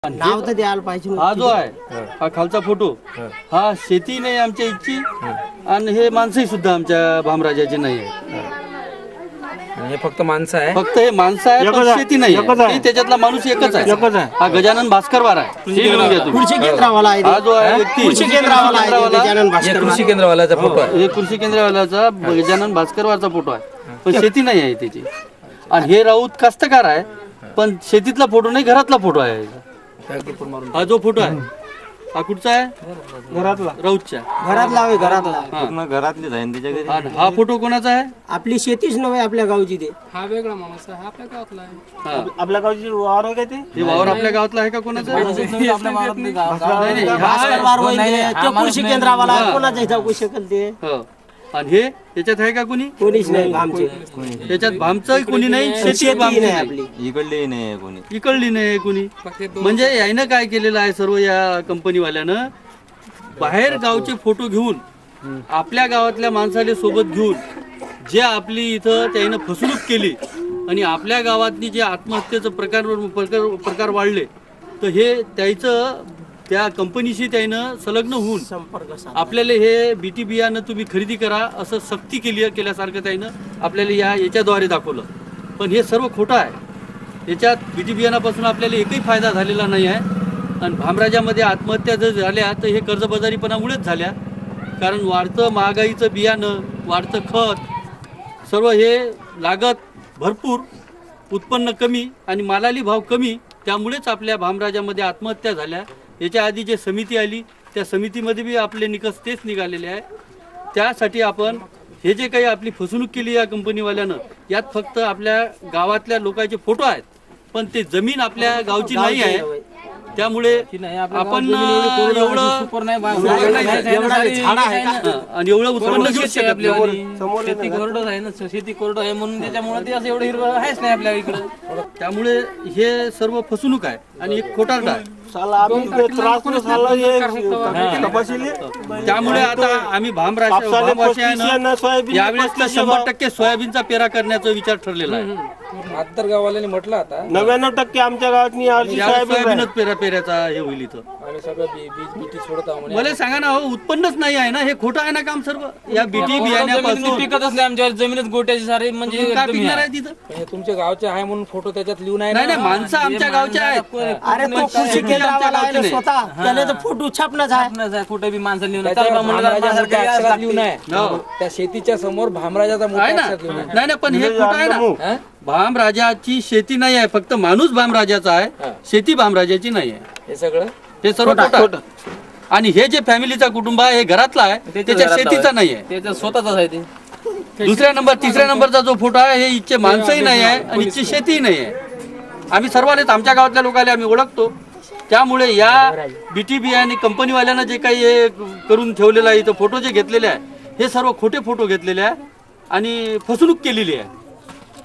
नाव तर द्यायला पाहिजे. हा जो आहे हा खालचा फोटो हा शेती नाही आमच्या इच्छी आणि हे माणसंही सुद्धा आमच्या भामराजाचे नाही आहे. हे फक्त माणसं आहे, फक्त हे माणसं आहे पण शेती नाही आहे. त्याच्यातला माणूस एकच आहे. हा गजानन भास्कर वार आहे. कृषी केंद्रावाला आहे. हा जो आहे व्यक्ती कृषी केंद्रावाला आहे. गजानन हे भास्कर कृषी केंद्रवाल्याचा फोटो आहे. हे कृषी केंद्रवाल्याचा गजानन भास्कर वारचा फोटो आहे पण शेती नाही आहे त्याची. आणि हे राऊत कास्तकार आहे पण शेतीतला फोटो नाही, घरातला फोटो आहे. हा जो फोटो आहे हा कुठचा आहे? घरातला. राऊतच्या घरातला आहे. घरातला हा. घरातलीच आहे त्याच्या घरी. आणि हा फोटो कोणाचा आहे? आपली शेतीच नव्हे आपल्या गावची ते. हा वेगळा माणूस आहे, हा आपल्या गावातला आहे. हा. आपल्या गावची वावर आहे का ते? हे वावर आपल्या गावातला आहे का कोणाचा? नाही, नाही, भास्कर वार होईल ते. तो कृषी केंद्रावाला आहे. कोणाच्या इथं होऊ शकेल ते? हो. आणि हे त्याच्यात आहे का कोणी? कोणीच नाही आमचे. त्याच्यात भामचं कोणी नाही, शेती शेती भामची नाही नाही, आपली. इकडले नाही कोणी. इकडली नाही कोणी. म्हणजे यानं काय केलेलं आहे सर्व या कंपनीवाल्यानं बाहेर गावचे फोटो घेऊन आपल्या गावातल्या माणसाले सोबत घेऊन जे आपली इथं त्यानं फसवणूक केली आणि आपल्या गावातली जे आत्महत्येचं प्रकार वाढले तर हे त्याचं त्या कंपनीशी त्यानं संलग्न होऊन संपर्क आपल्याला हे बीटी बियाणं तुम्ही खरेदी करा असं सक्ती केल्यासारखं त्यानं आपल्याला याच्याद्वारे दाखवलं. पण हे सर्व खोटं आहे. याच्यात बीटी बियाणापासून आपल्याला एकही फायदा झालेला नाही आहे. आणि भामराजामध्ये आत्महत्या जर झाल्या तर हे कर्जबाजारीपणामुळेच झाल्या. कारण वाढतं महागाईचं बियाणं, वाढतं खत, सर्व हे लागत भरपूर, उत्पन्न कमी आणि मालाली भाव कमी, त्यामुळेच आपल्या भामराजामध्ये आत्महत्या झाल्या. याच्या आधी जे समिती आली त्या समितीमध्ये बी आपले निकष तेच निघालेले आहे. त्यासाठी आपण हे जे काही आपली फसवणूक केली या कंपनीवाल्यानं यात फक्त आपल्या गावातल्या लोकांचे फोटो आहेत पण ते जमीन आपल्या गावची नाही आहे. त्यामुळे आपण एवढं झाड आहे का? आणि एवढं उत्पन्न घेऊ शकत नाही. शेती कोरडं आहे ना, शेती कोरडं आहे म्हणून त्याच्यामुळे ते असं एवढं हिरवं आहेच नाही आपल्या इकडं. त्यामुळे हे सर्व फसवणूक आहे आणि एक खोटारडा आहे. त्यामुळे आता आम्ही भामराजानं यावेळेस 100% सोयाबीनचा पेरा करण्याचा विचार ठरलेला आहे. आत्तर गाववाल्याने म्हटलं आता 99% आमच्या गावात सोयाबीनच पेऱ्याचा हे होईल इथं. आम्ही सगळं बीज बीटी सोडत आहोत म्हणे. मला सांगा ना हो, उत्पन्नच नाही आहे ना, हे खोटं आहे ना काम सर्व. या बीटी बियाण्यापासून पिकतच नाही आमच्या जमिनीत गोट्याची सारे म्हणजे काय एकदम पिकणार हे आहे तिथं? हे तुमच्या गावचे आहे म्हणून फोटो त्याच्यात लिहून आहे नाही ना. नाही, माणसं आमच्या गावच्या आहेत. अरे तो कृषी केंद्रावाला आहे ना स्वतः. त्याने तर फोटो छापणच आहे. कुठे बी माणसं लिहून आहे. भामराजासारख्या अक्षरात लिहून आहे. हो. त्या शेतीच्या समोर भामराजाचा मोठा आहे ना. अक्षरात लिहून आहे. नाही नाही, पण हे खोटं आहे ना. भामराजाची शेती नाही आहे, फक्त माणूस भामराजाचा आहे, शेती भामराजाची नाही आहे. हे सगळं हे सर्व खोटं. आणि हे जे फॅमिलीचा कुटुंब आहे हे घरातला आहे, त्याच्या शेतीचा नाही आहे. त्याचा स्वतःच आहे ते. तिसऱ्या नंबरचा जो फोटो आहे हे इथचे माणसंही नाही आहे आणि इथची शेतीही नाही आहे. आम्ही सर्वांनीच आमच्या गावातल्या लोकांना आम्ही ओळखतो. त्यामुळे या बीटी बियाणे कंपनीवाल्यानं जे काही हे करून ठेवलेलं आहे, इथं फोटो जे घेतलेले आहे हे सर्व खोटे फोटो घेतलेले आहे आणि फसवणूक केलेली आहे.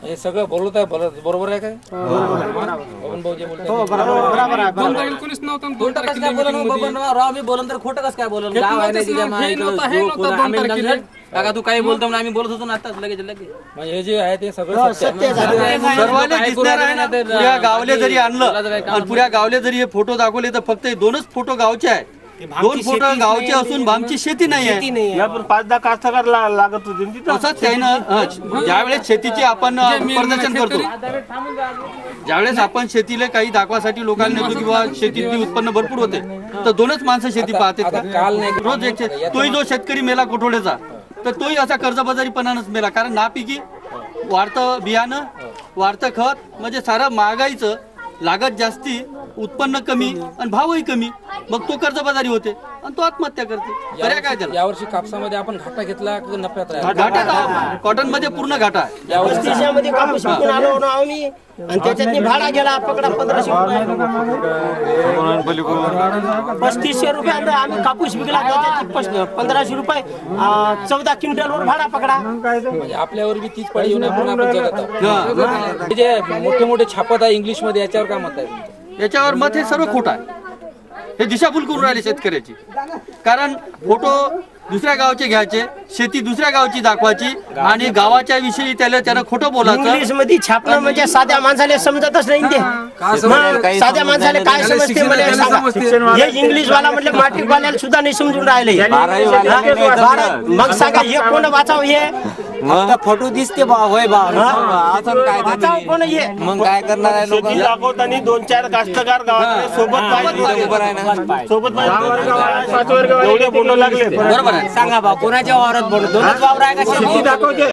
हे सगळं बोलत आहे बरोबर आहे काय? बबन भाऊ जे बोलतात. बरोबर आहे. दोन तारीख कोणीच नव्हतं आणि दोन खोटं कसं तारखेला काय बोलणं meeting मध्ये. बबन राव, मी बोलन तर खोटं कसं काय बोलणं? हे गाव आहे ना नव्हतंच तिच्या ना, मागे हे इकडं नव्हतं, हे जो नव्हतं, कोण दोन आम्ही तारखेला. काका तू काही बोलतो म्हणून आम्ही बोलत होतो ना आताच लगेच म्हणजे हे जे आहे ते सगळं सत्य झालं. सर्वांना दिसणार आहे ना. पुऱ्या गावले जरी आणलं आणि पुऱ्या गावले जरी हे फोटो दाखवले तर फक्त हे दोनच फोटो गावचे आहेत. दोन फोटो गावचे असून भामची शेती नाही आहे. पण 5-10 कास्तकार लागत होते तिथं. तसंच त्यानं ज्यावेळेस शेतीचे आपण प्रदर्शन करतो, ज्यावेळेस आपण शेतीला काही दाखवासाठी लोकांना नेतो किंवा शेतीतली उत्पन्न भरपूर होते तर दोनच माणसं शेती पाहते. काल नाही रोज एक तोही जो शेतकरी मेला कोठोड्याचा तर तोही असा कर्जबाजारीपणानंच मेला. कारण नापिकी, वाढतं बियाणं, वाढतं खत, म्हणजे सारं महागाईचं, लागत जास्ती, उत्पन्न कमी आणि भावही कमी, मग तो कर्जबाजारी होते आणि तो आत्महत्या करते. पर्याय काय त्याला? यावर्षी कापसामध्ये आपण घाटा घेतला की नफ्यात राहिला? घाटा कॉटन मध्ये पूर्ण घाटा आहे. यावर्षी 35 मध्ये कापूस विकून आलो ना आम्ही आणि त्याच्यात भाडा गेला पकडा 1500 रुपये आम्ही कापूस विकला. त्याच्यात 1500 रुपये 14 क्विंटलवर भाडा पकडा. म्हणजे आपल्यावर बी तीच पडी येऊन आपण जगत आहोत. हे जे मोठे मोठे छापत आहे इंग्लिश मध्ये याच्यावर काय मत आहे? याच्यावर मत हे सर्व खोटं आहे. हे दिशाभूल करून राहिले शेतकऱ्याची. कारण फोटो दुसऱ्या गावचे घ्यायचे, शेती दुसऱ्या गावची दाखवायची आणि गावाच्या विषयी त्यानं खोटं बोलायचं. इंग्लिश मध्ये छापणं म्हणजे साध्या माणसाला समजतच नाही ते. मग साध्या माणसाला काय समजते मला सांगा. हे इंग्लिश वाला म्हटलं मॅट्रिक वाल्याला सुद्धा नाही समजून राहिले. मग सांगा हे कोण वाचाव हे फोटो दिसते बा होय बा असं काय वाचाव कोण हे. मग काय करणार आहे लोक दाखवताना 2-4 कास्तकार गावात सोबत एवढे बोलू लागले. बरोबर आहे. सांगा बा कोणाच्या वावरात बोलतो दोनच वावर आहे का शेती दाखवते.